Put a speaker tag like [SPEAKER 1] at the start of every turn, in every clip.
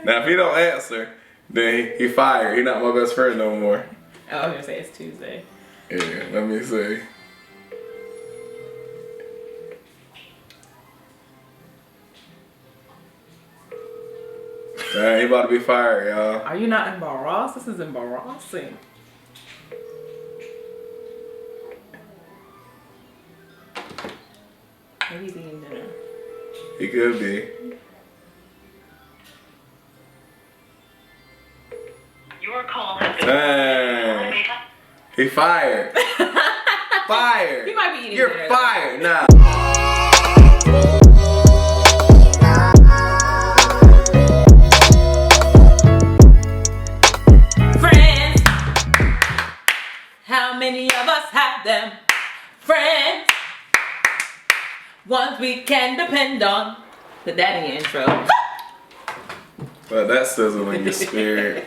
[SPEAKER 1] Now if he don't answer, then he fired. He not my best friend no more.
[SPEAKER 2] Oh, I was gonna say it's Tuesday.
[SPEAKER 1] Yeah, let me see. Dang, he about to be fired, y'all.
[SPEAKER 2] Are you not embarrassed? This is embarrassing. Maybe he's eating dinner.
[SPEAKER 1] He could be.
[SPEAKER 3] Your call has been.
[SPEAKER 1] Dang. He fired. Fired.
[SPEAKER 2] He might be eating
[SPEAKER 1] You're
[SPEAKER 2] dinner.
[SPEAKER 1] fired. Nah.
[SPEAKER 2] Friends. How many of us have them? Friends. Ones we can depend on. Put that in your intro.
[SPEAKER 1] But that's sizzling your spirit.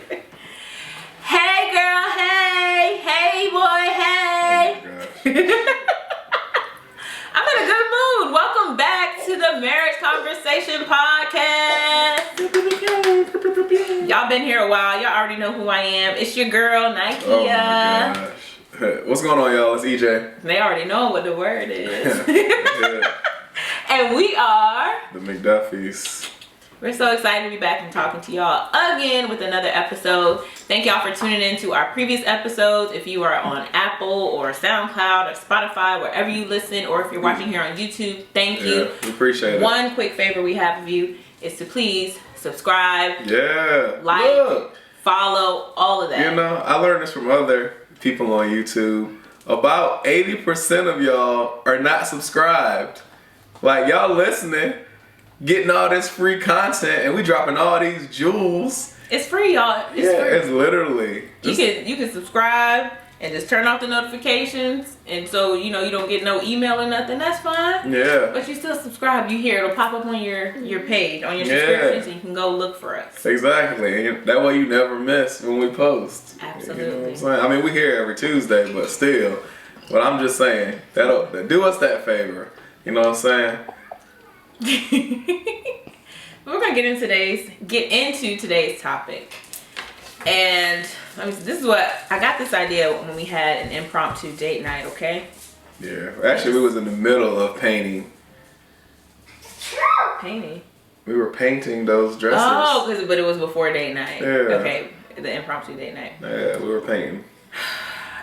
[SPEAKER 2] Hey girl, hey. Hey boy, hey.
[SPEAKER 1] Oh my gosh.
[SPEAKER 2] I'm in a good mood. Welcome back to the Marriage Conversation Podcast. Y'all been here a while. Y'all already know who I am. It's your girl, Nikia.
[SPEAKER 1] Oh my gosh. What's going on, y'all? It's EJ.
[SPEAKER 2] They already know what the word is.
[SPEAKER 1] Yeah.
[SPEAKER 2] And we are...
[SPEAKER 1] The McDuffies.
[SPEAKER 2] We're so excited to be back and talking to y'all again with another episode. Thank y'all for tuning in to our previous episodes. If you are on Apple or SoundCloud or Spotify, wherever you listen, or if you're watching here on YouTube, thank you.
[SPEAKER 1] We appreciate it.
[SPEAKER 2] One quick favor we have of you is to please subscribe,
[SPEAKER 1] Yeah.
[SPEAKER 2] like,
[SPEAKER 1] Look.
[SPEAKER 2] follow, all of that.
[SPEAKER 1] You know, I learned this from other people on YouTube. About 80% of y'all are not subscribed. Like, y'all listening, getting all this free content, and we dropping all these jewels.
[SPEAKER 2] It's free, y'all. It's
[SPEAKER 1] Yeah,
[SPEAKER 2] free.
[SPEAKER 1] it's literally.
[SPEAKER 2] You can subscribe and just turn off the notifications, and so you don't get no email or nothing. That's fine.
[SPEAKER 1] Yeah.
[SPEAKER 2] But you still subscribe. You hear it'll pop up on your page on your
[SPEAKER 1] Yeah.
[SPEAKER 2] subscriptions, and you can go look for us.
[SPEAKER 1] Exactly. And that way you never miss when we post.
[SPEAKER 2] Absolutely.
[SPEAKER 1] You know what I'm saying? I mean, we here every Tuesday, but still. But I'm just saying, do us that favor. You know what I'm saying?
[SPEAKER 2] We're gonna get into today's topic, and this is what I got this idea when we had an impromptu date night. Okay.
[SPEAKER 1] Yeah. Actually, we was in the middle of painting.
[SPEAKER 2] Painting.
[SPEAKER 1] We were painting those dresses.
[SPEAKER 2] Oh, but it was before date night.
[SPEAKER 1] Yeah.
[SPEAKER 2] Okay, the impromptu date night.
[SPEAKER 1] Yeah, we were painting.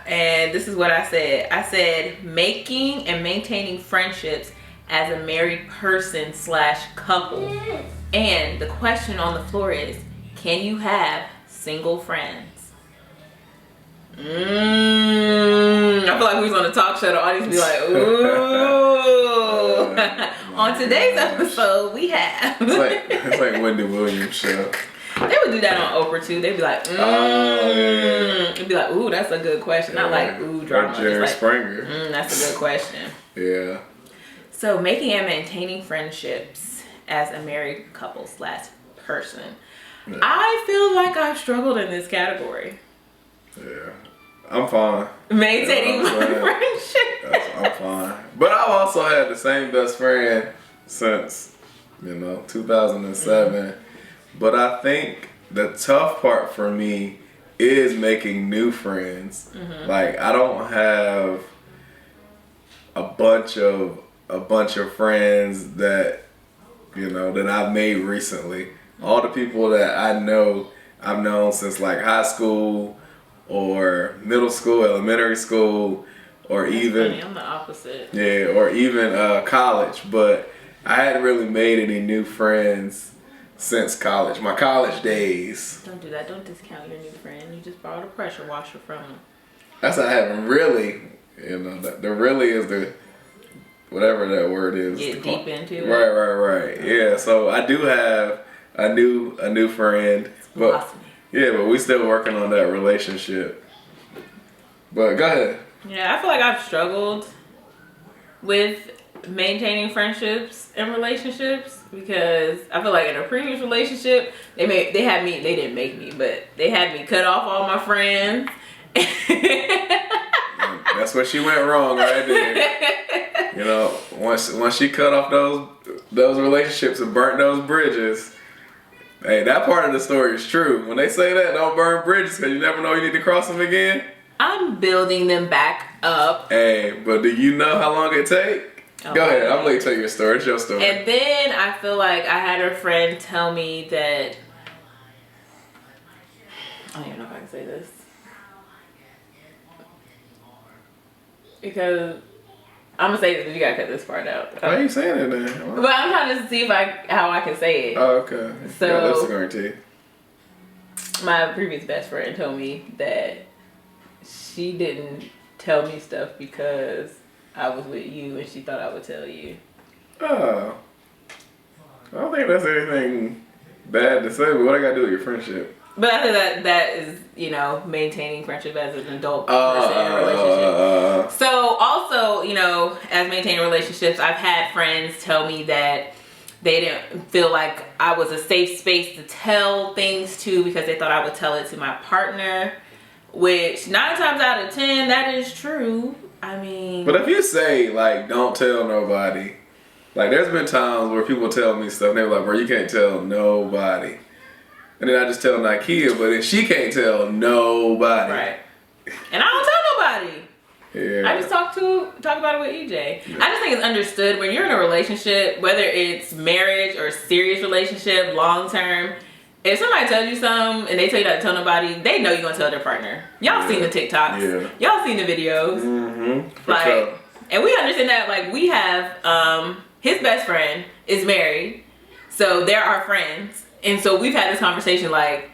[SPEAKER 2] And this is what I said. I said making and maintaining friendships as a married person / couple. And the question on the floor is, can you have single friends? I feel like we was on a talk show. The audience be like, ooh. On today's episode, we have.
[SPEAKER 1] It's like Wendy Williams' show.
[SPEAKER 2] They would do that on Oprah too. They'd be like,
[SPEAKER 1] yeah.
[SPEAKER 2] It'd be like, ooh, that's a good question. Not like, ooh, drama.
[SPEAKER 1] Or Jerry
[SPEAKER 2] Just like,
[SPEAKER 1] Springer.
[SPEAKER 2] that's a good question.
[SPEAKER 1] Yeah.
[SPEAKER 2] So making and maintaining friendships as a married couple / person. Yeah. I feel like I've struggled in this category.
[SPEAKER 1] Yeah. I'm fine.
[SPEAKER 2] Maintaining my friendship.
[SPEAKER 1] I'm fine. But I've also had the same best friend since, 2007. Mm-hmm. But I think the tough part for me is making new friends. Mm-hmm. Like, I don't have a bunch of friends that that I've made recently. All the people that I've known since like high school or middle school, elementary school, or
[SPEAKER 2] That's
[SPEAKER 1] even
[SPEAKER 2] funny. I'm the opposite.
[SPEAKER 1] Yeah, or even college. But I hadn't really made any new friends since college. My college days.
[SPEAKER 2] Don't do that. Don't discount your new friend. You just borrowed a pressure washer from him.
[SPEAKER 1] That's not having really. The really is the whatever that word is.
[SPEAKER 2] Get deep into it.
[SPEAKER 1] Right. Yeah. So I do have a new friend, but but we still working on that relationship. But go ahead.
[SPEAKER 2] Yeah, I feel like I've struggled with maintaining friendships and relationships because I feel like in a previous relationship they didn't make me, but they had me cut off all my friends.
[SPEAKER 1] That's where she went wrong right there. Once she cut off those relationships and burnt those bridges, Hey, that part of the story is true. When they say that, don't burn bridges because you never know you need to cross them again.
[SPEAKER 2] I'm building them back up.
[SPEAKER 1] Hey, but do you know how long it take?
[SPEAKER 2] Oh,
[SPEAKER 1] Go ahead. I'm gonna let you tell your story. It's your story.
[SPEAKER 2] And then I feel like I had a friend tell me that I don't even know if I can say this because I'm gonna say this, but you gotta cut this part out.
[SPEAKER 1] Why are you saying it then?
[SPEAKER 2] But I'm trying to see how I can say it.
[SPEAKER 1] Oh, okay.
[SPEAKER 2] So
[SPEAKER 1] yeah, that's a guarantee.
[SPEAKER 2] My previous best friend told me that she didn't tell me stuff because I was with you and she thought I would tell you.
[SPEAKER 1] Oh. I don't think that's anything bad to say, but what I gotta do with your friendship?
[SPEAKER 2] But I think that is, you know, maintaining friendship as an adult person in a relationship. So also, you know, as maintaining relationships, I've had friends tell me that they didn't feel like I was a safe space to tell things to because they thought I would tell it to my partner, which 9 times out of 10, that is true. I mean...
[SPEAKER 1] But if you say, like, don't tell nobody, like, there's been times where people tell me stuff and they're like, bro, you can't tell nobody. And then I just tell Nakia, but then she can't tell nobody.
[SPEAKER 2] Right. And I don't tell nobody.
[SPEAKER 1] Yeah.
[SPEAKER 2] I just talk about it with EJ. Yeah. I just think it's understood when you're in a relationship, whether it's marriage or serious relationship, long term, if somebody tells you something and they tell you not to tell nobody, they know you're gonna tell their partner. Y'all seen the TikToks. Yeah. Y'all seen the videos.
[SPEAKER 1] Mm-hmm.
[SPEAKER 2] Like,
[SPEAKER 1] sure.
[SPEAKER 2] And we understand that, like, we have his best friend is married, so they're our friends. And so we've had this conversation, like,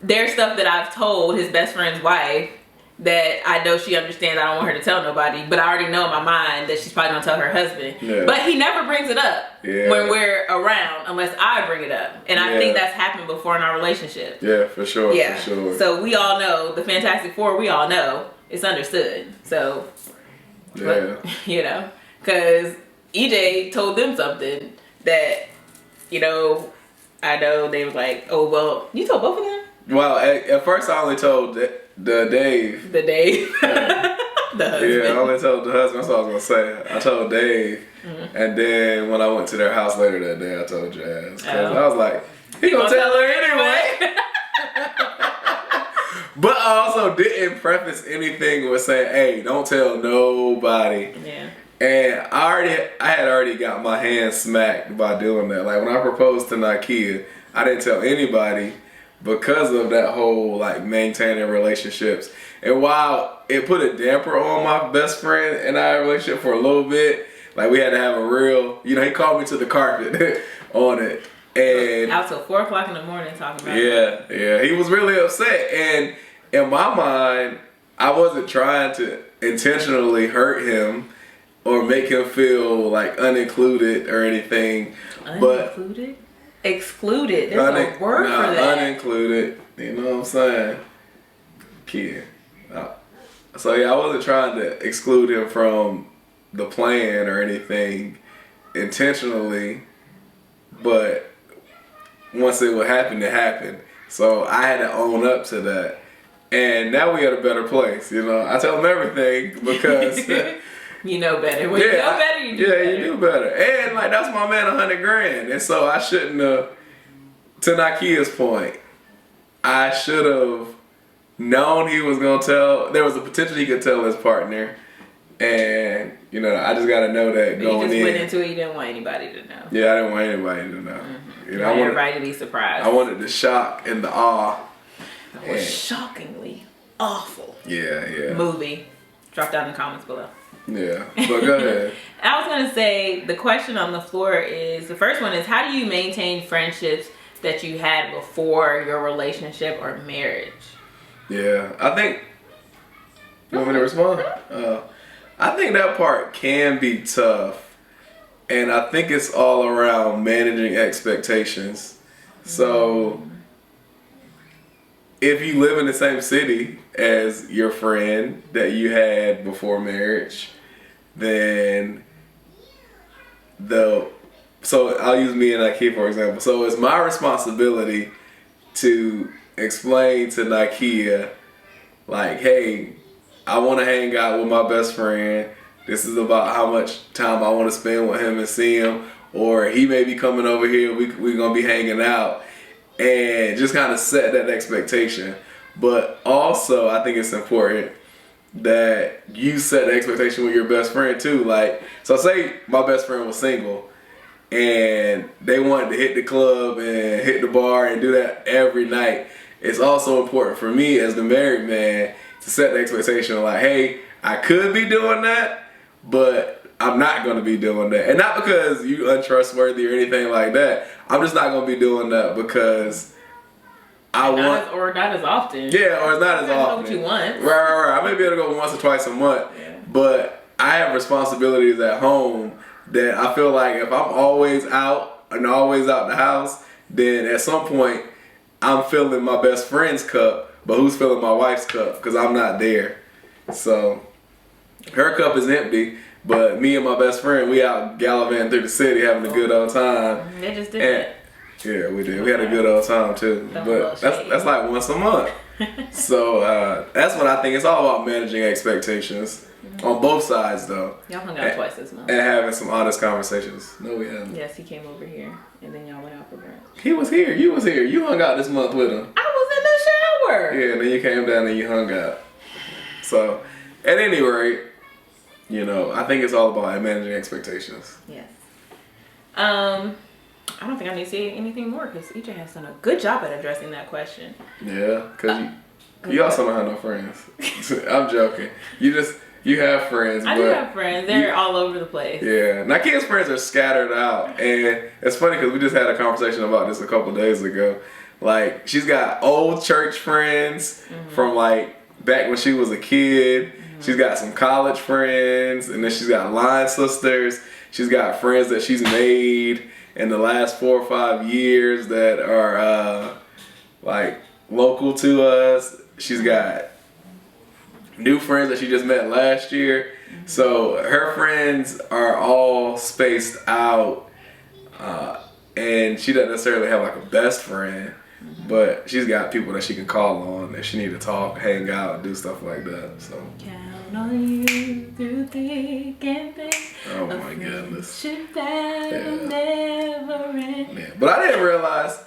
[SPEAKER 2] there's stuff that I've told his best friend's wife that I know she understands I don't want her to tell nobody, but I already know in my mind that she's probably gonna tell her husband. Yeah. But he never brings it up when we're around unless I bring it up. And I think that's happened before in our relationship.
[SPEAKER 1] Yeah, for sure.
[SPEAKER 2] Yeah.
[SPEAKER 1] For sure.
[SPEAKER 2] So we all know, the Fantastic Four, we all know, it's understood. So, but, you know, because EJ told them something that, you know, I know they was like, oh, well, you told both of them?
[SPEAKER 1] Well, at first I only told the Dave.
[SPEAKER 2] The Dave. The husband.
[SPEAKER 1] Yeah, I only told the husband. That's what I was going to say. I told Dave. Mm-hmm. And then when I went to their house later that day, I told Jazz. I was like, he going to tell her anyway. But I also didn't preface anything with saying, hey, don't tell nobody.
[SPEAKER 2] Yeah.
[SPEAKER 1] And I had already got my hand smacked by doing that. Like when I proposed to Nakia, I didn't tell anybody because of that whole like maintaining relationships. And while it put a damper on my best friend and I relationship for a little bit, like we had to have a real, you know, he called me to the carpet on it. And
[SPEAKER 2] out till 4 o'clock in the morning talking about
[SPEAKER 1] it. Yeah, he was really upset. And in my mind, I wasn't trying to intentionally hurt him or make him feel like unincluded or anything.
[SPEAKER 2] Unincluded? Excluded. There's a word for that.
[SPEAKER 1] Unincluded. You know what I'm saying? Kid. So yeah, I wasn't trying to exclude him from the plan or anything intentionally, but once it would happen, it happened. So I had to own up to that. And now we at a better place, you know. I tell him everything because
[SPEAKER 2] you know better. When you know better, you do better.
[SPEAKER 1] Yeah, you do better. And like that's my man, $100,000. And so I shouldn't have. To Nakia's point, I should have known he was gonna tell. There was a potential he could tell his partner, and you know I just got to know that going in.
[SPEAKER 2] You just went into it. You didn't want anybody to know.
[SPEAKER 1] Yeah, I didn't want anybody to know. Mm-hmm.
[SPEAKER 2] You know, I wanted everybody to be surprised.
[SPEAKER 1] I wanted the shock and the awe.
[SPEAKER 2] That was shockingly awful.
[SPEAKER 1] Yeah.
[SPEAKER 2] Movie. Drop down in the comments below.
[SPEAKER 1] Yeah, but go ahead.
[SPEAKER 2] I was going to say, the question on the floor is, the first one is, how do you maintain friendships that you had before your relationship or marriage?
[SPEAKER 1] Yeah, I think, you want me to respond? I think that part can be tough. And I think it's all around managing expectations. So, if you live in the same city as your friend that you had before marriage, then so I'll use me and Nakia for example. So it's my responsibility to explain to Nakia, like, hey, I want to hang out with my best friend. This is about how much time I want to spend with him and see him. Or he may be coming over here. We're going to be hanging out. and just kind of set that expectation. But also, I think it's important that you set the expectation with your best friend too. Like, so say my best friend was single and they wanted to hit the club and hit the bar and do that every night. It's also important for me as the married man to set the expectation like, hey, I could be doing that, but I'm not going to be doing that. And not because you untrustworthy or anything like that. I'm just not going to be doing that because
[SPEAKER 2] or not as often.
[SPEAKER 1] Yeah, or it's not as often.
[SPEAKER 2] Know what you want.
[SPEAKER 1] Right. I may be able to go once or twice a month, but I have responsibilities at home that I feel like if I'm always out and always out the house, then at some point I'm filling my best friend's cup, but who's filling my wife's cup? Because I'm not there. So her cup is empty, but me and my best friend, we out gallivanting through the city having a good old time.
[SPEAKER 2] They just did that.
[SPEAKER 1] Yeah, we did. We had a good old time too. But that's like once a month. So that's what I think. It's all about managing expectations on both sides, though.
[SPEAKER 2] Y'all hung out twice this month.
[SPEAKER 1] And having some honest conversations. No, we haven't.
[SPEAKER 2] Yes, he came over here, and then y'all went out for brunch.
[SPEAKER 1] He was here. You was here. You hung out this month with him.
[SPEAKER 2] I was in the shower.
[SPEAKER 1] Yeah, and then you came down and you hung out. So, at any rate, you know, I think it's all about managing expectations.
[SPEAKER 2] Yes. I don't think I need to say anything more because EJ has done a good job at addressing that question.
[SPEAKER 1] Yeah, because you also don't have no friends. I'm joking. You have friends.
[SPEAKER 2] I do have friends. They're all over the place.
[SPEAKER 1] Yeah. Now, Kim's friends are scattered out. And it's funny because we just had a conversation about this a couple days ago. Like, she's got old church friends from, like, back when she was a kid. She's got some college friends. And then she's got line sisters. She's got friends that she's made in the last 4 or 5 years that are, like, local to us. She's got new friends that she just met last year. So her friends are all spaced out, and she doesn't necessarily have like a best friend, but she's got people that she can call on if she need to talk, hang out, do stuff like that. So
[SPEAKER 2] count on you through thick and thin.
[SPEAKER 1] Oh my goodness.
[SPEAKER 2] Never end.
[SPEAKER 1] Yeah. But I didn't realize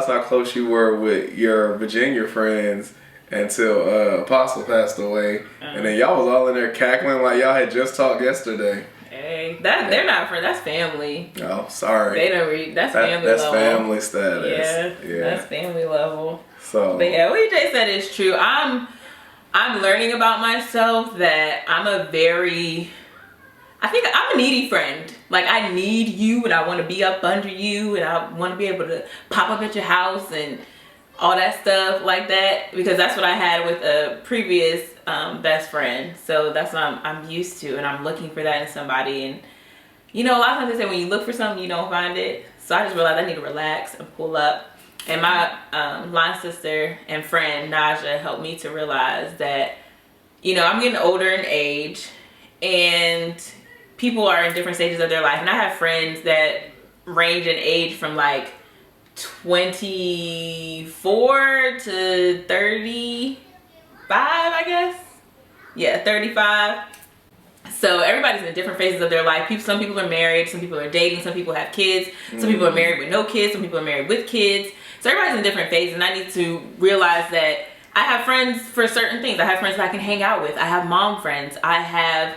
[SPEAKER 1] how close you were with your Virginia friends until Apostle passed away, and then y'all was all in there cackling like y'all had just talked yesterday.
[SPEAKER 2] Hey, they're not friends. That's family.
[SPEAKER 1] Oh, sorry.
[SPEAKER 2] They don't read. That's family
[SPEAKER 1] that's
[SPEAKER 2] level.
[SPEAKER 1] That's family status.
[SPEAKER 2] Yeah, that's family level.
[SPEAKER 1] So,
[SPEAKER 2] but yeah, what EJ said is true. I'm learning about myself that I think I'm a needy friend. Like, I need you, and I want to be up under you, and I want to be able to pop up at your house and all that stuff like that, because that's what I had with a previous best friend. So that's what I'm used to, and I'm looking for that in somebody. And you know, a lot of times they say when you look for something, you don't find it. So I just realized I need to relax and pull up. And my line sister and friend Naja helped me to realize that, you know, I'm getting older in age, and people are in different stages of their life. And I have friends that range in age from like 24 to 35, I guess. Yeah, 35. So everybody's in different phases of their life. Some people are married, some people are dating, some people have kids, some people are married with no kids, some people are married with kids. So everybody's in different phases, and I need to realize that I have friends for certain things. I have friends that I can hang out with. I have mom friends. I have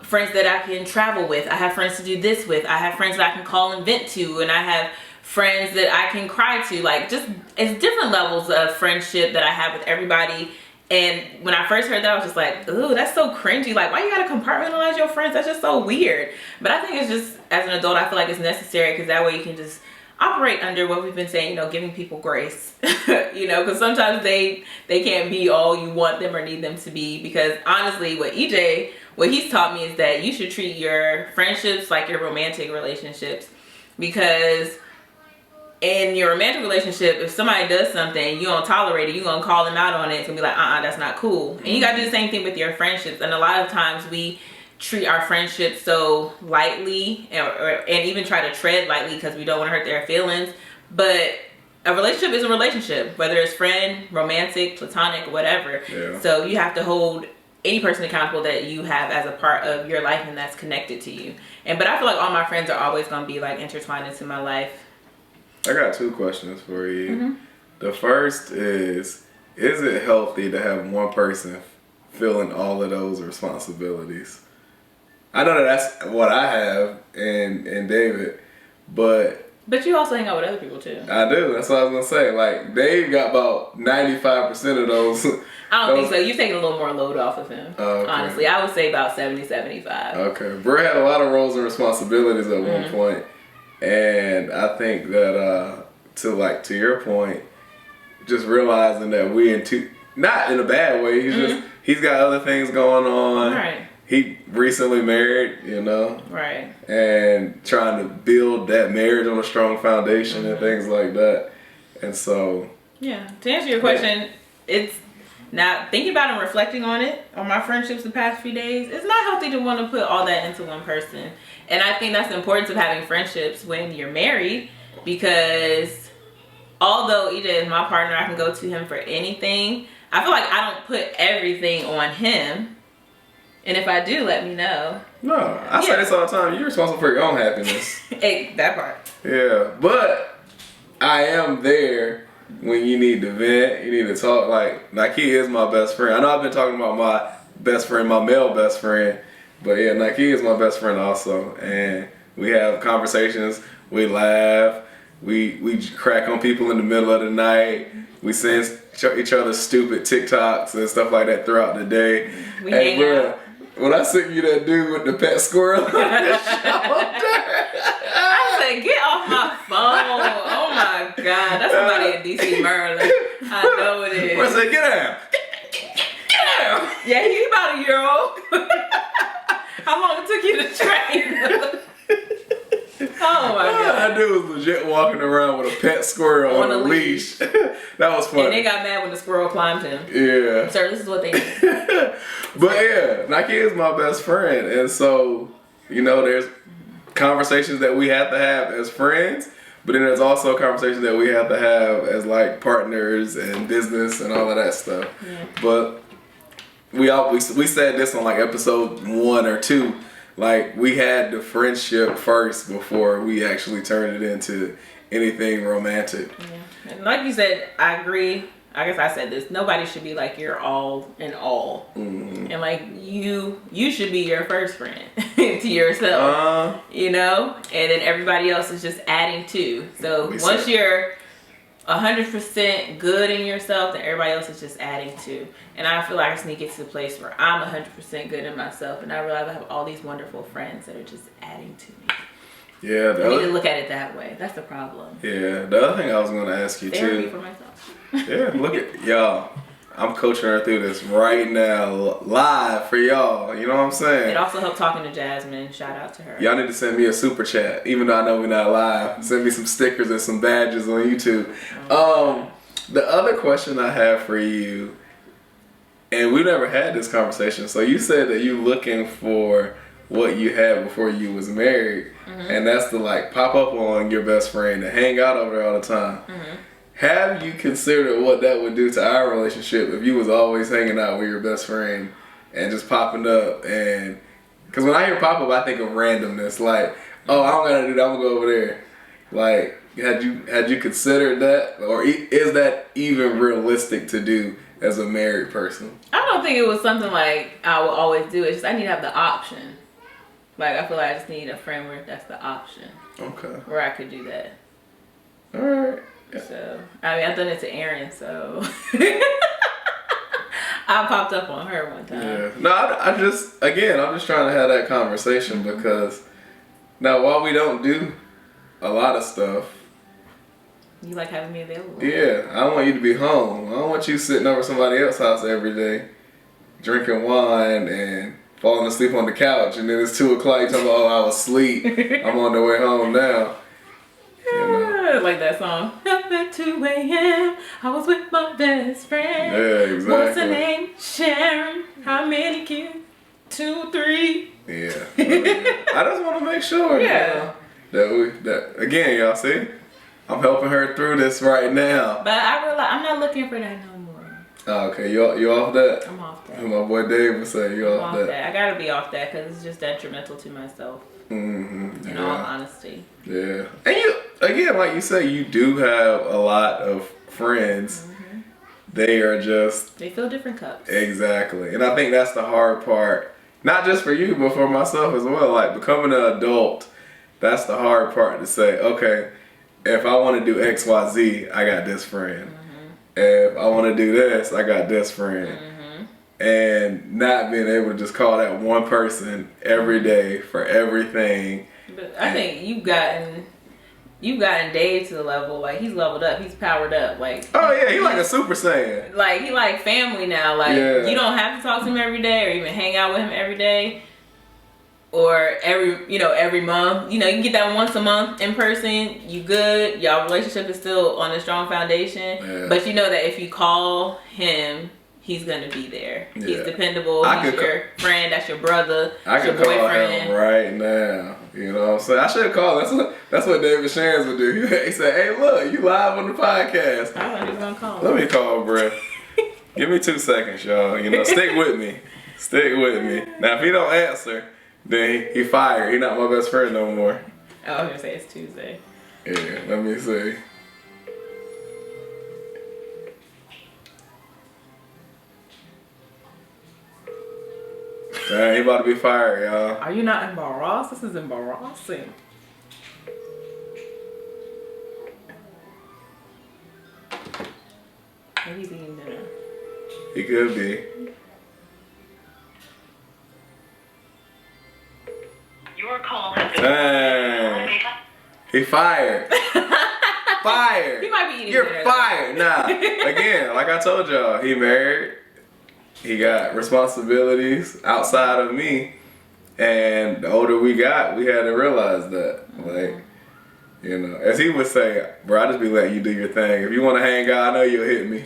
[SPEAKER 2] friends that I can travel with. I have friends to do this with. I have friends that I can call and vent to, and I have friends that I can cry to. Like, just, it's different levels of friendship that I have with everybody. And when I first heard that, I was just like, ooh, that's so cringy. Like, why you gotta compartmentalize your friends? That's just so weird. But I think it's just, as an adult, I feel like it's necessary, because that way you can just operate under what we've been saying, you know, giving people grace. You know, because sometimes they can't be all you want them or need them to be. Because honestly, what he's taught me is that you should treat your friendships like your romantic relationships. Because in your romantic relationship, if somebody does something, you don't tolerate it, you're going to call them out on it and be like, that's not cool. And you got to do the same thing with your friendships. And a lot of times we treat our friendships so lightly, and even try to tread lightly because we don't want to hurt their feelings. But a relationship is a relationship, whether it's friend, romantic, platonic, whatever. Yeah. So you have to hold any person accountable that you have as a part of your life and that's connected to you. But I feel like all my friends are always going to be like intertwined into my life.
[SPEAKER 1] I got two questions for you.
[SPEAKER 2] Mm-hmm.
[SPEAKER 1] The first is it healthy to have one person feeling all of those responsibilities? I know that that's what I have and David, but
[SPEAKER 2] you also hang out with other people too.
[SPEAKER 1] I do. That's what I was gonna say. Like Dave got about 95% of those.
[SPEAKER 2] I don't think so. You've taken a little more load off of him.
[SPEAKER 1] Okay.
[SPEAKER 2] Honestly, I would say about 70, 75.
[SPEAKER 1] Okay, Bro had a lot of roles and responsibilities at one point, and I think that to your point, just realizing that we not in a bad way. He's got other things going on.
[SPEAKER 2] Right.
[SPEAKER 1] He recently married,
[SPEAKER 2] Right.
[SPEAKER 1] and trying to build that marriage on a strong foundation and things like that. And so,
[SPEAKER 2] yeah, to answer your question, it's not thinking about and reflecting on it, on my friendships the past few days, it's not healthy to want to put all that into one person. And I think that's the importance of having friendships when you're married, because although EJ is my partner, I can go to him for anything. I feel like I don't put everything on him. And if I do, let me know.
[SPEAKER 1] No, I say this all the time. You're responsible for your own happiness.
[SPEAKER 2] Hey, that part.
[SPEAKER 1] Yeah, but I am there when you need to vent, you need to talk. Like, Nike is my best friend. I know I've been talking about my best friend, my male best friend, but yeah, Nike is my best friend also. And we have conversations, we laugh, we crack on people in the middle of the night, we send each other stupid TikToks and stuff like that throughout the day.
[SPEAKER 2] We hang out.
[SPEAKER 1] When I sent you that dude with the pet squirrel on the shoulder,
[SPEAKER 2] I said, get off my phone. Oh my God. That's somebody in DC, Maryland. I know it is.
[SPEAKER 1] I said, get down. Get down.
[SPEAKER 2] Yeah, he's about a year old. How long it took you to train? Oh my God.
[SPEAKER 1] That dude was legit walking around with a pet squirrel on a leash. That was funny.
[SPEAKER 2] And they got mad when the squirrel climbed him.
[SPEAKER 1] Yeah.
[SPEAKER 2] Sir, this is what they need.
[SPEAKER 1] But yeah, Nike is my best friend. And so, there's conversations that we have to have as friends, but then there's also conversations that we have to have as like partners and business and all of that stuff.
[SPEAKER 2] Yeah.
[SPEAKER 1] But we said this on like episode 1 or 2. Like, we had the friendship first before we actually turned it into anything romantic.
[SPEAKER 2] Yeah. And like you said, I agree. I guess I said this. Nobody should be like your all in all. Mm-hmm. And like you should be your first friend to yourself. And then everybody else is just adding to. So once you're 100% good in yourself, then everybody else is just adding to. And I feel like I just need to get to the place where I'm 100% good in myself, and I realize I have all these wonderful friends that are just adding to me.
[SPEAKER 1] Yeah,
[SPEAKER 2] I need to look at it that way. That's the problem.
[SPEAKER 1] Yeah, the other thing I was going to ask you
[SPEAKER 2] Therapy
[SPEAKER 1] too.
[SPEAKER 2] for myself.
[SPEAKER 1] Yeah, look at y'all. I'm coaching her through this right now, live for y'all. You know what I'm saying?
[SPEAKER 2] It also helped talking to Jasmine. Shout out to her.
[SPEAKER 1] Y'all need to send me a super chat, even though I know we're not live. Send me some stickers and some badges on YouTube. The other question I have for you, and we never had this conversation. So you said that you looking for what you had before you was married, and that's to like pop up on your best friend and hang out over there all the time. Mm-hmm. Have you considered what that would do to our relationship if you was always hanging out with your best friend and just popping up? And because when I hear pop up, I think of randomness. Like, oh, I don't gotta do that. I'm gonna go over there. Like, had you considered that, or is that even realistic to do as a married person?
[SPEAKER 2] I don't think it was something like I would always do. It's just I need to have the option. Like, I feel like I just need a friend where that's the option.
[SPEAKER 1] Okay.
[SPEAKER 2] Where I could do that.
[SPEAKER 1] All right. Yeah.
[SPEAKER 2] So, I mean, I've done it to Erin, so I popped up on her one time.
[SPEAKER 1] Yeah. No, I'm just trying to have that conversation because now while we don't do a lot of stuff,
[SPEAKER 2] you like having me available.
[SPEAKER 1] Yeah, I want you to be home. I don't want you sitting over somebody else's house every day, drinking wine and falling asleep on the couch, and then it's 2 o'clock. You talking about, oh, I was asleep. I'm on the way home now.
[SPEAKER 2] Like that song. Up at 2 a.m. I was with my best friend.
[SPEAKER 1] Yeah, exactly.
[SPEAKER 2] What's her name? Sharon. How many kids? 2, 3.
[SPEAKER 1] Yeah. I just want to make sure.
[SPEAKER 2] Yeah.
[SPEAKER 1] That again, y'all see, I'm helping her through this right now.
[SPEAKER 2] But I realize I'm not looking for that no more.
[SPEAKER 1] Oh, okay, you off that?
[SPEAKER 2] I'm off that.
[SPEAKER 1] My boy Dave would say you off that.
[SPEAKER 2] I gotta be off that because it's just detrimental to myself.
[SPEAKER 1] Mm-hmm.
[SPEAKER 2] In all honesty.
[SPEAKER 1] Yeah. And again, like you say, you do have a lot of friends. They are just...
[SPEAKER 2] They fill different cups.
[SPEAKER 1] Exactly. And I think that's the hard part. Not just for you, but for myself as well. Like, becoming an adult, that's the hard part to say, okay, if I want to do X, Y, Z, I got this friend. If I want to do this, I got this friend. And not being able to just call that one person every day for everything.
[SPEAKER 2] But I think you've gotten Dave to the level, like, he's leveled up, he's powered up, like.
[SPEAKER 1] Oh yeah, he's like a Super Saiyan.
[SPEAKER 2] Like, he like family now. Like, you don't have to talk to him every day or even hang out with him every day. Or every month. You know, you can get that once a month in person, you good, y'all relationship is still on a strong foundation. Yeah. But you know that if you call him, he's gonna be there. Yeah. He's dependable. He's your friend. That's your brother.
[SPEAKER 1] I could call him right now. You know what I'm saying? I should call him. That's what David Shands would do. He said, "Hey, look, you live on the podcast."
[SPEAKER 2] I thought he was gonna call him.
[SPEAKER 1] Let me call, bro. Give me 2 seconds, y'all. You know, stick with me. Stick with me. Now, if he don't answer, then he fired. He not my best friend no more.
[SPEAKER 2] Oh, I was gonna say it's Tuesday.
[SPEAKER 1] Yeah, let me see. Dang, he about to be fired, y'all.
[SPEAKER 2] Are you not embarrassed? This is embarrassing. Maybe he's eating dinner.
[SPEAKER 1] He could be.
[SPEAKER 3] Your call has been...
[SPEAKER 1] Dang. He fired. Fired.
[SPEAKER 2] He might be eating
[SPEAKER 1] You're
[SPEAKER 2] dinner.
[SPEAKER 1] Fired. Nah. Again, like I told y'all, he married. He got responsibilities outside of me. And the older we got, we had to realize that. Like, you know, as he would say, bro, I just be letting you do your thing. If you want to hang out, I know you'll hit me.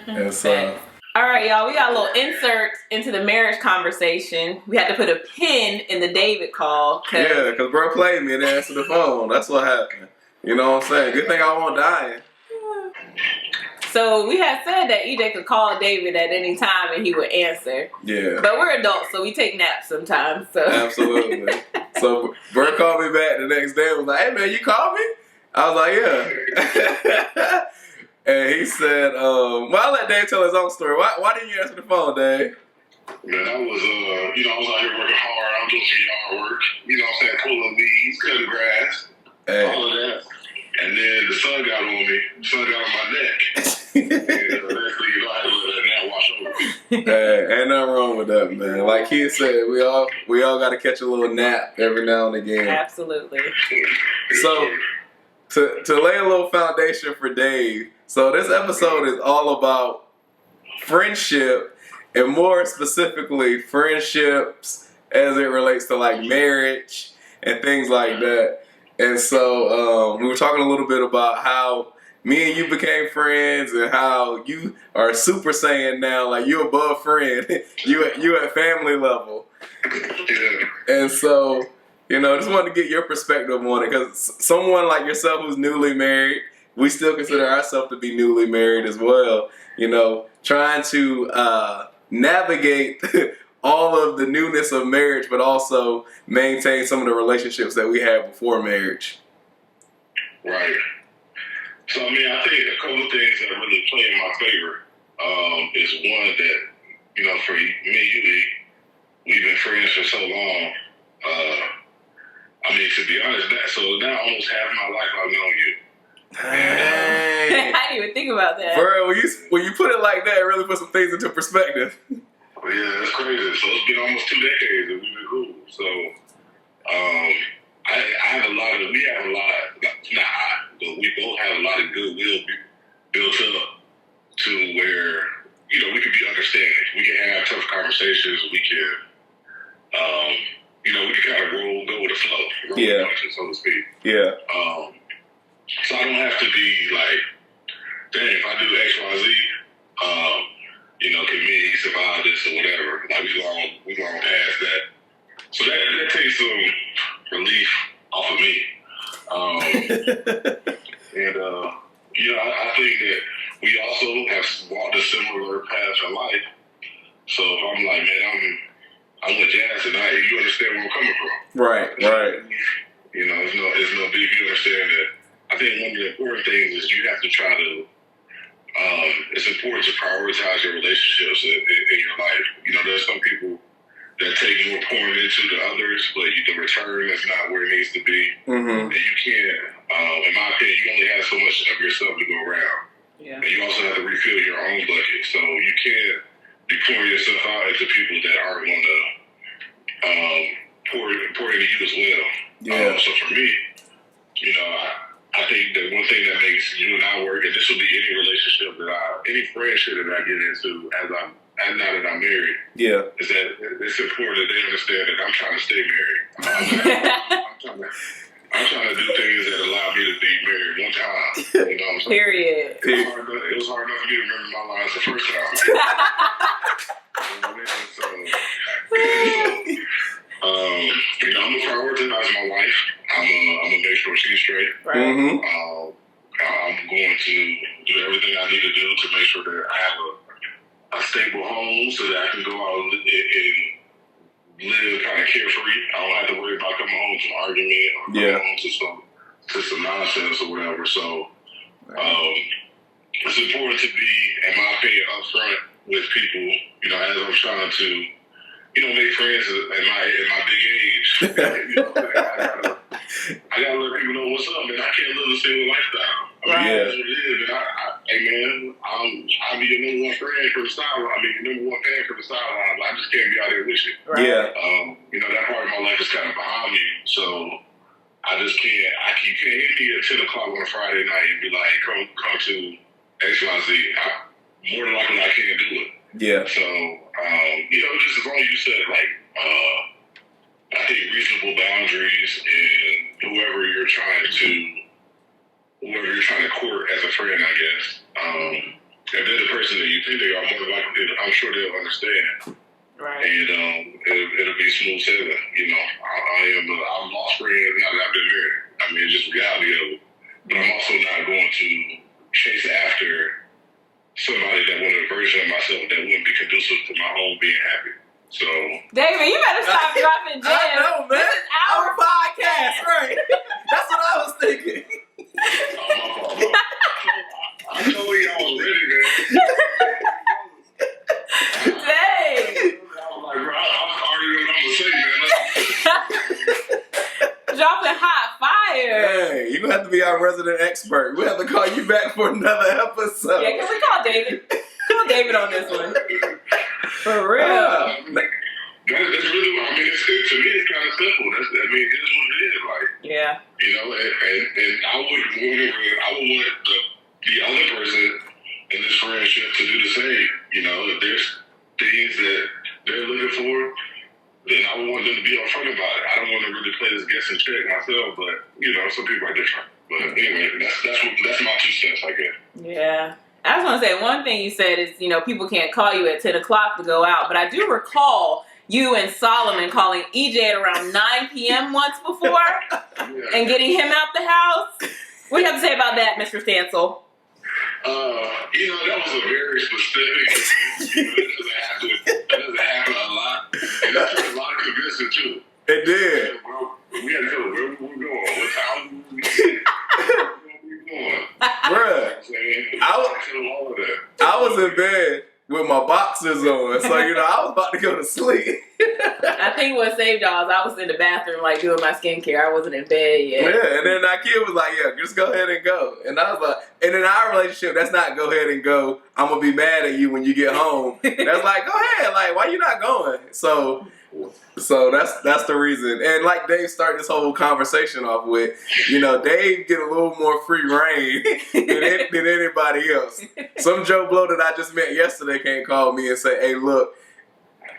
[SPEAKER 1] And so...
[SPEAKER 2] All right, y'all, we got a little insert into the marriage conversation. We had to put a pin in the David call.
[SPEAKER 1] Yeah, because bro played me and answered the phone. That's what happened. You know what I'm saying? Good thing I won't die.
[SPEAKER 2] So we had said that EJ could call David at any time and he would answer.
[SPEAKER 1] Yeah.
[SPEAKER 2] But we're adults, so we take naps sometimes. So.
[SPEAKER 1] Absolutely. So bro called me back the next day and was like, "Hey man, you called me?" I was like, "Yeah." And he said, well, I'll let Dave tell his own story. Why didn't you answer the phone, Dave?
[SPEAKER 4] Man, I was, I was out here working hard. I'm doing some yard work. You know what I'm saying? Pulling weeds, cutting grass, all of that. And then the sun got on me. The sun got on my neck. And next thing you know, I had to let that nap wash over me.
[SPEAKER 1] Hey, ain't nothing wrong with that, man. Like he said, we all got to catch a little nap every now and again.
[SPEAKER 2] Absolutely.
[SPEAKER 1] So, to lay a little foundation for Dave, so this episode is all about friendship, and more specifically, friendships as it relates to like marriage and things like that. And so we were talking a little bit about how me and you became friends and how you are Super Saiyan now, like you above friend, you at family level. And so, you know, just wanted to get your perspective on it, because someone like yourself who's newly married, we still consider ourselves to be newly married as well. You know, trying to navigate all of the newness of marriage, but also maintain some of the relationships that we had before marriage.
[SPEAKER 4] Right. So, I mean, I think a couple of things that really play in my favor is one that, you know, for me and you, we've been friends for so long. I mean, to be honest, so now almost half my life I've known you.
[SPEAKER 1] Hey.
[SPEAKER 2] I didn't even think about that.
[SPEAKER 1] Bro, when you put it like that, it really puts some things into perspective.
[SPEAKER 4] Yeah, that's crazy. So it's been almost 2 decades that we've been cool. So we both have a lot of goodwill built up to where, you know, we can be understanding. We can have tough conversations. We can, we can kind of go with the flow, roll the punches, so to speak.
[SPEAKER 1] Yeah.
[SPEAKER 4] So I don't have to be like, dang, if I do X, Y, Z, can me survive this or whatever. Like we long past that. So that takes some relief off of me. I think that we also have walked a similar path in life. So if I'm like, man, I'm with Jazz tonight, you understand where I'm coming from.
[SPEAKER 1] Right.
[SPEAKER 4] You know, it's no beef. You understand that I think one of the important things is you have to try to. It's important to prioritize your relationships in your life. You know, there's some people that take more pouring into the others, but the return is not where it needs to be.
[SPEAKER 1] Mm-hmm.
[SPEAKER 4] And you can't, in my opinion, you only have so much of yourself to go around.
[SPEAKER 2] Yeah.
[SPEAKER 4] And you also have to refill your own bucket. So you can't be pouring yourself out into people that aren't going to pour into you as well.
[SPEAKER 1] Yeah.
[SPEAKER 4] So for me, you know, I think that one thing that makes you and I work, and this will be any relationship any friendship that I get into now that I'm married,
[SPEAKER 1] Yeah.
[SPEAKER 4] is that it's important that they understand that I'm trying to stay married. I'm trying to do things that allow me to be married one time. You know what I'm saying?
[SPEAKER 2] Period.
[SPEAKER 4] It was hard enough for me to remember my lines the first time. You know what I mean? You know, I'm gonna prioritize my wife. I'm gonna make sure she's straight.
[SPEAKER 2] Right.
[SPEAKER 1] Mm-hmm.
[SPEAKER 4] I'm going to do everything I need to do to make sure that I have a stable home so that I can go out and live kind of carefree. I don't have to worry about coming home to an argument or coming home to some nonsense or whatever. So it's important to be, in my opinion, upfront with people. You know, as I'm trying to, you know, make friends at my big age. You know, I gotta let people know what's up, man. I can't live a single lifestyle. I mean, that's what it is. And hey, man, I'll be your number one friend from the sideline. I mean, your number one fan from the sideline. I just can't be out there with you.
[SPEAKER 2] Right.
[SPEAKER 1] Yeah.
[SPEAKER 4] You know, that part of my life is kind of behind me. So I just can't. You can't hit me at 10 o'clock on a Friday night and be like, come to XYZ. More than likely, I can't do it.
[SPEAKER 1] Yeah.
[SPEAKER 4] So, you know, just as long as you set, like, I think reasonable boundaries and whoever you're trying to court as a friend, I guess. If they're the person that you think they are, more than likely, I'm sure they'll understand.
[SPEAKER 2] Right.
[SPEAKER 4] And it'll be smooth sailing. You know, I'm lost friends now that I've been married. I mean, it's just reality of it. But I'm also not going to chase after somebody that wanted a version of myself that wouldn't be conducive to my home being happy. So,
[SPEAKER 2] David, you better stop dropping gems.
[SPEAKER 1] I know, man.
[SPEAKER 2] This is our
[SPEAKER 1] podcast, right? That's what I was thinking.
[SPEAKER 4] my fault. I told y'all already, man.
[SPEAKER 2] Dang.
[SPEAKER 4] I was like, bro, I'm already know what I'm gonna say, man.
[SPEAKER 2] Dropping hot fire.
[SPEAKER 1] Hey, you're gonna have to be our resident expert. We have to call you back for another episode.
[SPEAKER 2] Yeah, can we call David? Call David on this one. For real.
[SPEAKER 4] That's really what I mean. To me, it's kind of simple. It is what it is. Like,
[SPEAKER 2] Yeah.
[SPEAKER 4] you know, and I would want the other person in this friendship to do the same. You know, if there's things that they're looking for, then I would want them to be upfront about it. I don't want to really play this guess and check myself, but you know, some people are different. But anyway, that's my 2 cents, I guess.
[SPEAKER 2] Yeah. I just want to say one thing you said is, you know, people can't call you at 10 o'clock to go out, but I do recall you and Solomon calling EJ at around 9 p.m. once before and getting him out the house. What do you have to say about that, Mr. Stansel?
[SPEAKER 4] You know, that was a very specific, you know, that doesn't happen a lot. And that took a lot of convincing, too.
[SPEAKER 1] It did.
[SPEAKER 4] We had to tell where we were going, what time we were going.
[SPEAKER 1] Bruh, I was in bed with my boxers on, so you know I was about to go to sleep.
[SPEAKER 2] I think what saved y'all is I was in the bathroom like doing my skincare. I wasn't in bed yet.
[SPEAKER 1] Yeah, and then that kid was like, "Yeah, just go ahead and go." And I was like, and in our relationship, that's not go ahead and go. I'm gonna be mad at you when you get home. That's like, go ahead, like why you not going? So that's the reason. And like Dave started this whole conversation off with, you know, Dave get a little more free reign than anybody else. Some Joe Blow that I just met yesterday can't call me and say, "Hey, look,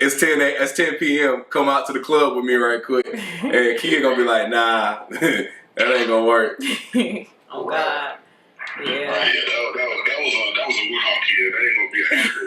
[SPEAKER 1] it's 10 p.m. Come out to the club with me right quick." And Kia gonna be like, "Nah, that ain't gonna work."
[SPEAKER 2] Oh God. Yeah.
[SPEAKER 4] That was a one-off, kid. That ain't gonna be an answer.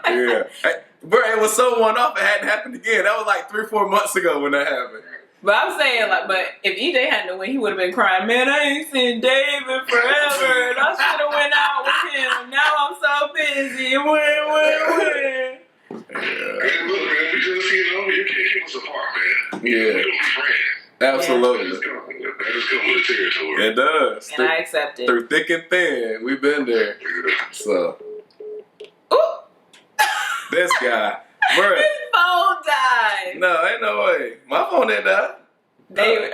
[SPEAKER 1] Yeah. Hey, bro, it was so one-off, it hadn't happened again. That was like 3-4 months ago when that happened.
[SPEAKER 2] But I'm saying, like, but if EJ hadn't to win, he would have been crying, "Man, I ain't seen David forever, and I should have went out with him. Now I'm so busy. Win."
[SPEAKER 4] Hey, look, man, we just, you know, you can't keep us apart, man.
[SPEAKER 1] Yeah.
[SPEAKER 4] We don't be friends.
[SPEAKER 1] Absolutely.
[SPEAKER 4] That just comes with the territory.
[SPEAKER 1] It does.
[SPEAKER 2] And I accept it.
[SPEAKER 1] Through thick and thin, we've been there. So.
[SPEAKER 2] Ooh!
[SPEAKER 1] This guy. Bruh.
[SPEAKER 2] His phone died.
[SPEAKER 1] No, ain't no way. My phone didn't die.
[SPEAKER 2] David,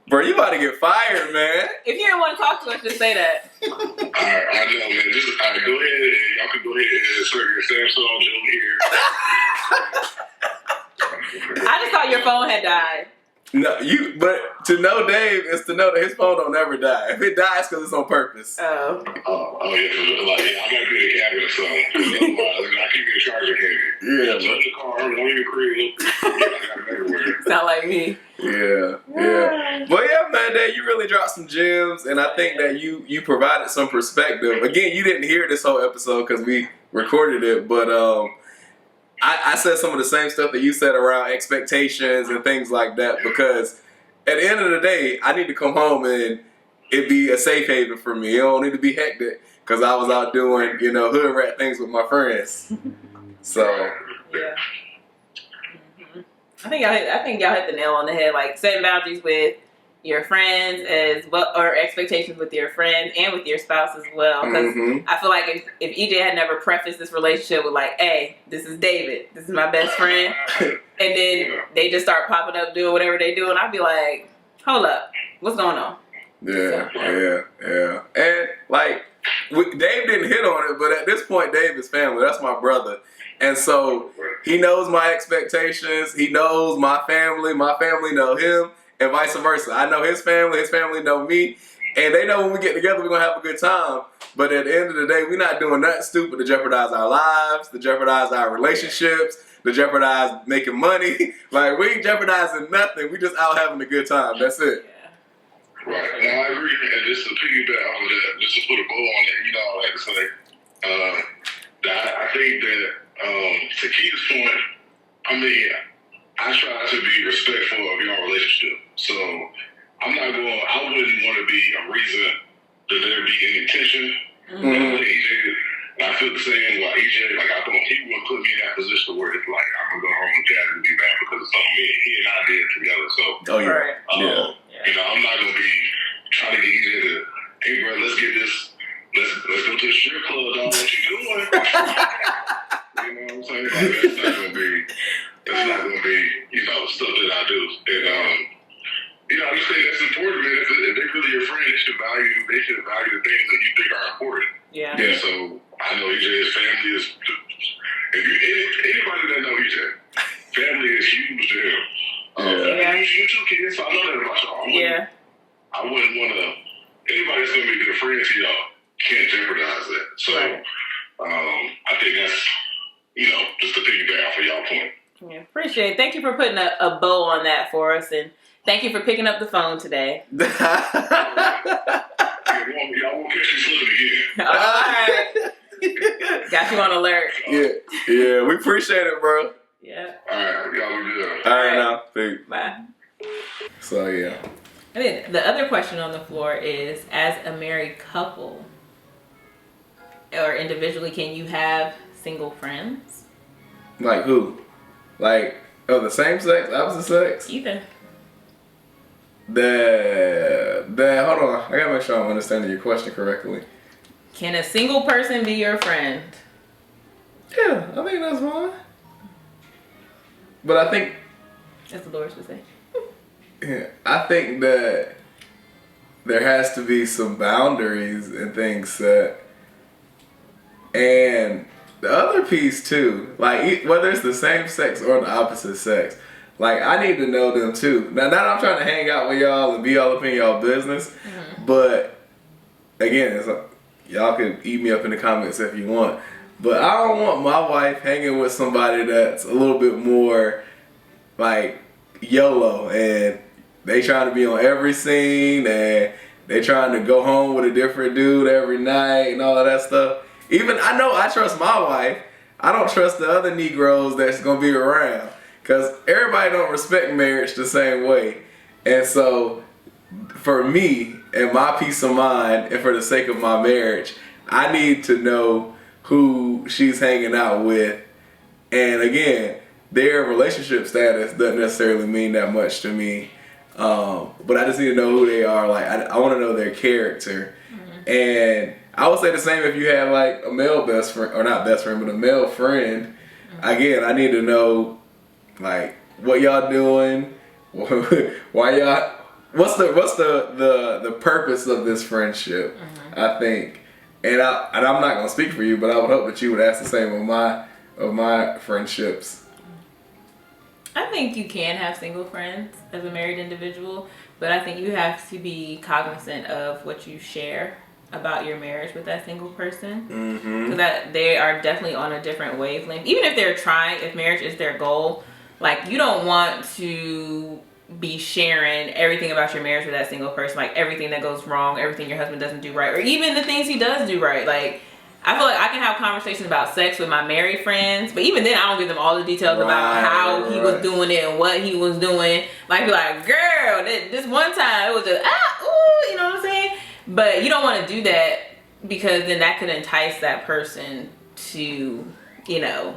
[SPEAKER 1] Bro, you about to get fired, man.
[SPEAKER 2] if you didn't want to talk to us, just say that.
[SPEAKER 4] Alright, I know, man. Just go ahead and y'all can go ahead and insert your Samsung joke here.
[SPEAKER 2] I just thought your phone had died.
[SPEAKER 1] No, but to know Dave is to know that his phone don't never die. If it dies, because it's on purpose.
[SPEAKER 2] Oh.
[SPEAKER 4] Oh yeah, like I gotta be in the cabin or something. Otherwise, I keep getting charger heavy.
[SPEAKER 1] Yeah,
[SPEAKER 4] so in the car, one in the crib. I got it everywhere.
[SPEAKER 2] Sound like me.
[SPEAKER 1] Yeah. But yeah, man, Dave, you really dropped some gems, and I think that you provided some perspective. Again, you didn't hear this whole episode because we recorded it, but I said some of the same stuff that you said around expectations and things like that, because at the end of the day, I need to come home and it be a safe haven for me. It don't need to be hectic because I was out doing, hood rat things with my friends. So
[SPEAKER 2] Yeah. I think y'all hit the nail on the head. Like setting boundaries with your friends as well, or expectations with your friends and with your spouse as well. Because I feel like if EJ had never prefaced this relationship with like, "Hey, this is David, this is my best friend," and then they just start popping up doing whatever they do, and I'd be like, "Hold up, what's going on?"
[SPEAKER 1] Yeah. And like Dave didn't hit on it, but at this point, Dave is family. That's my brother. And so he knows my expectations. He knows my family know him, and vice versa. I know his family know me, and they know when we get together, we're going to have a good time. But at the end of the day, we're not doing nothing stupid to jeopardize our lives, to jeopardize our relationships, to jeopardize making money. Like, we ain't jeopardizing nothing. We just out having a good time. That's it.
[SPEAKER 4] Right. No, I agree. And just to piggyback off of that, just to put a bow on it, I like to say, that I think that to Keith's point, I mean, I try to be respectful of your relationship. So I wouldn't want to be a reason that there be any tension. EJ, and I feel the same like EJ, like I don't, he wouldn't put me in that position where it's like I'm gonna go home and Jazz and be mad because of something he and I did together. So I'm not gonna be trying to get EJ to, hey bro, let's get this, let's go to the strip club, dog. What you doing? You know what I'm saying? Like, that's not gonna be stuff that I do. And I just think that's important, man. If they're really your friend, they should value the things that you think are important.
[SPEAKER 2] Yeah.
[SPEAKER 4] And so I know EJ's family is, anybody that know EJ, family is huge to him. You two kids, so I know that about y'all. I wouldn't want to, anybody that's going to be good friends to y'all can't jeopardize that. So I think that's, just to piggyback off of y'all point.
[SPEAKER 2] Yeah, appreciate it. Thank you for putting a bow on that for us, and thank you for picking up the phone today.
[SPEAKER 4] Y'all won't catch me slipping again.
[SPEAKER 2] All right. Got you on alert.
[SPEAKER 1] Yeah, we appreciate it, bro.
[SPEAKER 2] Yeah.
[SPEAKER 4] All right, y'all be good.
[SPEAKER 1] All right, now. Peace.
[SPEAKER 2] Bye.
[SPEAKER 1] So, yeah.
[SPEAKER 2] And then the other question on the floor is, as a married couple, or individually, can you have single friends?
[SPEAKER 1] Like who? Like, the same sex, opposite sex?
[SPEAKER 2] Either.
[SPEAKER 1] Hold on. I gotta make sure I'm understanding your question correctly.
[SPEAKER 2] Can a single person be your friend?
[SPEAKER 1] Yeah, I think that's fine. But I think...
[SPEAKER 2] That's what Doris would say.
[SPEAKER 1] Yeah, I think that there has to be some boundaries and things set. And the other piece too, like whether it's the same sex or the opposite sex, like I need to know them too. Now, not I'm trying to hang out with y'all and be all up in y'all business, but again, y'all can eat me up in the comments if you want. But I don't want my wife hanging with somebody that's a little bit more like YOLO and they trying to be on every scene and they trying to go home with a different dude every night and all of that stuff. Even, I know I trust my wife. I don't trust the other Negroes that's going to be around. Because everybody don't respect marriage the same way. And so, for me and my peace of mind and for the sake of my marriage, I need to know who she's hanging out with. And again, their relationship status doesn't necessarily mean that much to me. But I just need to know who they are. Like, I want to know their character. And I would say the same if you had like a male best friend, or not best friend, but a male friend. Again, I need to know like what y'all doing, why y'all, what's the purpose of this friendship. I think, and I'm not gonna speak for you, but I would hope that you would ask the same of my friendships.
[SPEAKER 2] I think you can have single friends as a married individual, but I think you have to be cognizant of what you share about your marriage with that single person, because that they are definitely on a different wavelength. Even if they're trying, if marriage is their goal, like you don't want to be sharing everything about your marriage with that single person, like everything that goes wrong, everything your husband doesn't do right, or even the things he does do right. Like, I feel like I can have conversations about sex with my married friends, but even then I don't give them all the details about how he was doing it and what he was doing. Like, be like, girl, this one time it was just ooh, you know what I'm saying? But you don't want to do that, because then that could entice that person to, you know,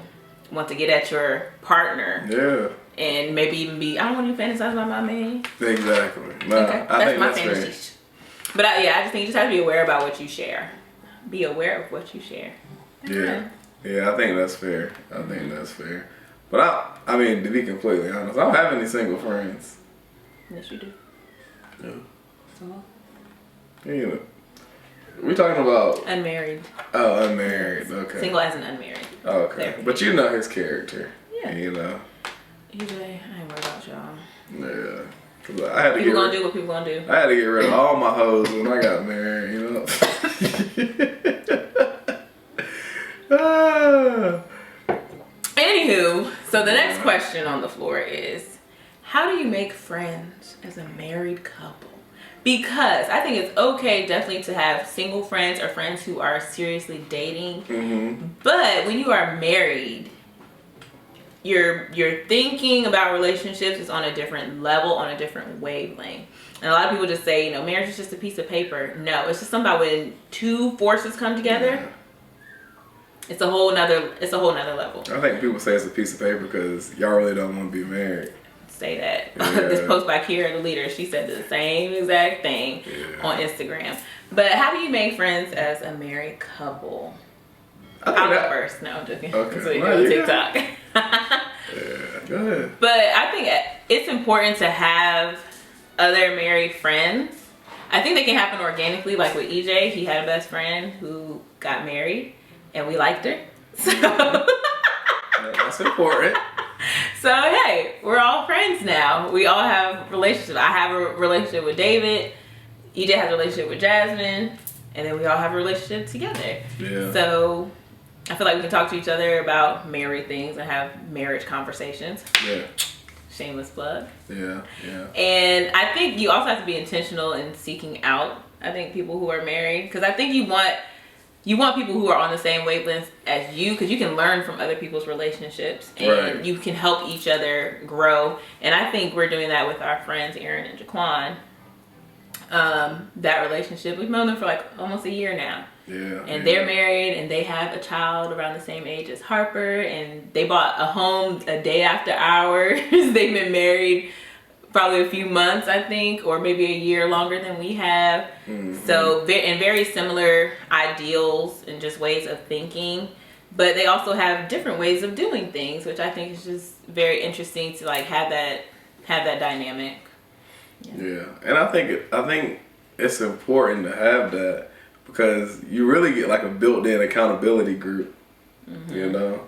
[SPEAKER 2] want to get at your partner.
[SPEAKER 1] Yeah.
[SPEAKER 2] And maybe even be, I don't want to fantasize about my man.
[SPEAKER 1] Exactly. No,
[SPEAKER 2] Okay.
[SPEAKER 1] I think
[SPEAKER 2] my
[SPEAKER 1] that's
[SPEAKER 2] fantasy.
[SPEAKER 1] fair.
[SPEAKER 2] But I just think you just have to be aware about what you share. Be aware of what you share.
[SPEAKER 1] Yeah. Yeah, I think that's fair. I think that's fair. But I mean, to be completely honest, I don't have any single friends.
[SPEAKER 2] Yes, you do.
[SPEAKER 1] Yeah.
[SPEAKER 2] So,
[SPEAKER 1] You know, we talking about
[SPEAKER 2] unmarried.
[SPEAKER 1] Oh, unmarried. Okay.
[SPEAKER 2] Single as an unmarried.
[SPEAKER 1] Okay. But you know his character.
[SPEAKER 2] Yeah.
[SPEAKER 1] You know.
[SPEAKER 2] EJ, I ain't worried about y'all.
[SPEAKER 1] Yeah. 'Cause I had to
[SPEAKER 2] People gonna do what people gonna do.
[SPEAKER 1] I had to get rid of all my hoes when I got married, you know.
[SPEAKER 2] Anywho, so the next question on the floor is, how do you make friends as a married couple? Because I think it's okay definitely to have single friends or friends who are seriously dating. But when you are married, your thinking about relationships is on a different level, on a different wavelength. And a lot of people just say, you know, marriage is just a piece of paper. No, it's just something about when two forces come together. It's a whole nother level.
[SPEAKER 1] I think people say it's a piece of paper because y'all really don't want to be married.
[SPEAKER 2] Say that.
[SPEAKER 1] Yeah.
[SPEAKER 2] This post by Kira, the leader, she said the same exact thing on Instagram. But how do you make friends as a married couple? I'll go first. No, I'm joking.
[SPEAKER 1] Okay.
[SPEAKER 2] So you go on TikTok.
[SPEAKER 1] Yeah, go ahead.
[SPEAKER 2] But I think it's important to have other married friends. I think they can happen organically. Like with EJ, he had a best friend who got married, and we liked her. So
[SPEAKER 1] that's important.
[SPEAKER 2] So hey, we're all friends now. We all have relationships. I have a relationship with David. EJ has a relationship with Jasmine, and then we all have a relationship together.
[SPEAKER 1] Yeah.
[SPEAKER 2] So I feel like we can talk to each other about married things and have marriage conversations.
[SPEAKER 1] Yeah.
[SPEAKER 2] Shameless plug.
[SPEAKER 1] Yeah, yeah.
[SPEAKER 2] And I think you also have to be intentional in seeking out, I think, people who are married, because I think you want people who are on the same wavelength as you, because you can learn from other people's relationships and you can help each other grow. And I think we're doing that with our friends Aaron and Jaquan. That relationship, we've known them for like almost a year now.
[SPEAKER 1] Yeah.
[SPEAKER 2] And they're married and they have a child around the same age as Harper, and they bought a home a day after ours. They've been married probably a few months, I think, or maybe a year longer than we have. So and very similar ideals and just ways of thinking, but they also have different ways of doing things, which I think is just very interesting to like have that dynamic.
[SPEAKER 1] Yeah, and I think it's important to have that, because you really get like a built-in accountability group. You know.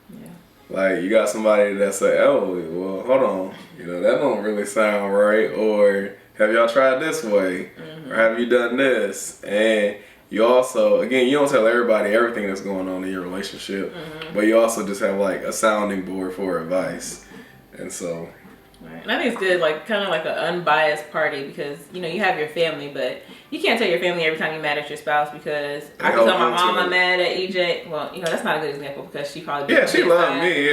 [SPEAKER 2] Yeah.
[SPEAKER 1] Like, you got somebody that say, oh, well, hold on, you know, that don't really sound right, or have y'all tried this way, or have you done this? And you also, again, you don't tell everybody everything that's going on in your relationship, but you also just have like a sounding board for advice. And so,
[SPEAKER 2] Right. And I think it's good, like kind of like an unbiased party, because you know you have your family, but you can't tell your family every time you're mad at your spouse, because I can tell my mom I'm mad at EJ. Well, you know that's not a good example because she probably
[SPEAKER 1] she loved me,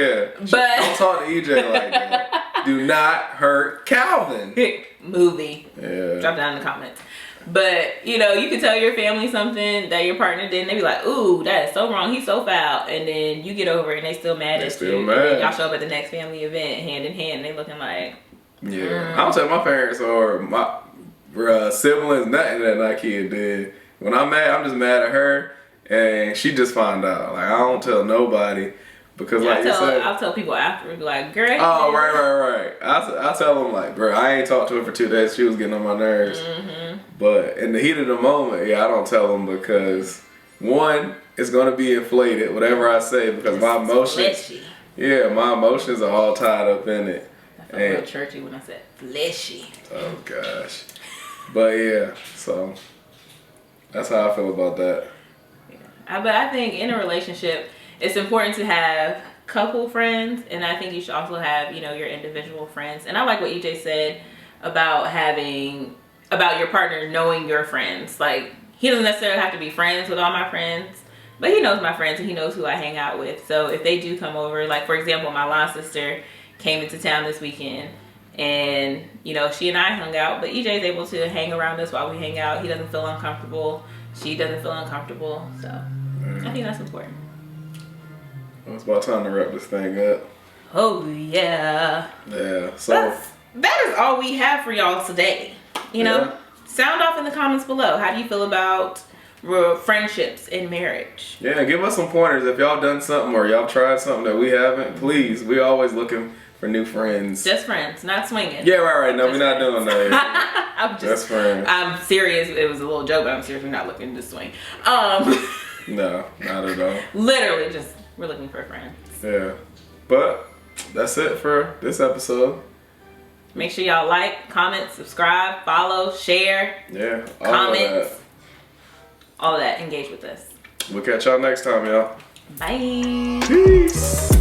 [SPEAKER 2] but
[SPEAKER 1] don't talk to EJ like that. Do not hurt Calvin.
[SPEAKER 2] Movie.
[SPEAKER 1] Yeah.
[SPEAKER 2] Drop down in the comments. But you know, you can tell your family something that your partner did, and they be like, "Ooh, that is so wrong. He's so foul." And then you get over it, and they still mad at you. And then y'all show up at the next family event, hand in hand, and they looking like,
[SPEAKER 1] Yeah, I don't tell my parents or my siblings nothing that my kid did. When I'm mad, I'm just mad at her, and she just find out. Like, I don't tell nobody because, like you said,
[SPEAKER 2] I'll tell people after, like, girl.
[SPEAKER 1] oh, right. I tell them like, bro, I ain't talked to her for 2 days. She was getting on my nerves. But in the heat of the moment, yeah, I don't tell them because one, it's gonna be inflated, whatever I say, because my emotions,
[SPEAKER 2] Fleshy.
[SPEAKER 1] yeah, my emotions are all tied up in it.
[SPEAKER 2] I felt real churchy when I said fleshy.
[SPEAKER 1] Oh gosh. But yeah, so that's how I feel about that.
[SPEAKER 2] But I think in a relationship, it's important to have couple friends, and I think you should also have, you know, your individual friends. And I like what EJ said about about your partner knowing your friends. Like, he doesn't necessarily have to be friends with all my friends, but he knows my friends and he knows who I hang out with. So if they do come over, like for example, my lawn sister came into town this weekend, and you know, she and I hung out, but EJ is able to hang around us while we hang out. He doesn't feel uncomfortable. She doesn't feel uncomfortable. So I think that's important.
[SPEAKER 1] Well, it's about time to wrap this thing up.
[SPEAKER 2] Oh yeah.
[SPEAKER 1] Yeah. So
[SPEAKER 2] that is all we have for y'all today. You know, sound off in the comments below. How do you feel about friendships in marriage?
[SPEAKER 1] Yeah, give us some pointers if y'all done something or y'all tried something that we haven't. Please, we always looking for new friends.
[SPEAKER 2] Just friends, not swinging.
[SPEAKER 1] Yeah, right. No, we're not doing that.
[SPEAKER 2] I'm
[SPEAKER 1] just friends.
[SPEAKER 2] I'm serious. It was a little joke, but I'm seriously not looking to swing.
[SPEAKER 1] No, not at all.
[SPEAKER 2] Literally, just we're looking for friends.
[SPEAKER 1] Yeah, but that's it for this episode.
[SPEAKER 2] Make sure y'all like, comment, subscribe, follow, share.
[SPEAKER 1] Yeah,
[SPEAKER 2] comments. All of that. Engage with us.
[SPEAKER 1] We'll catch y'all next time, y'all.
[SPEAKER 2] Bye.
[SPEAKER 1] Peace.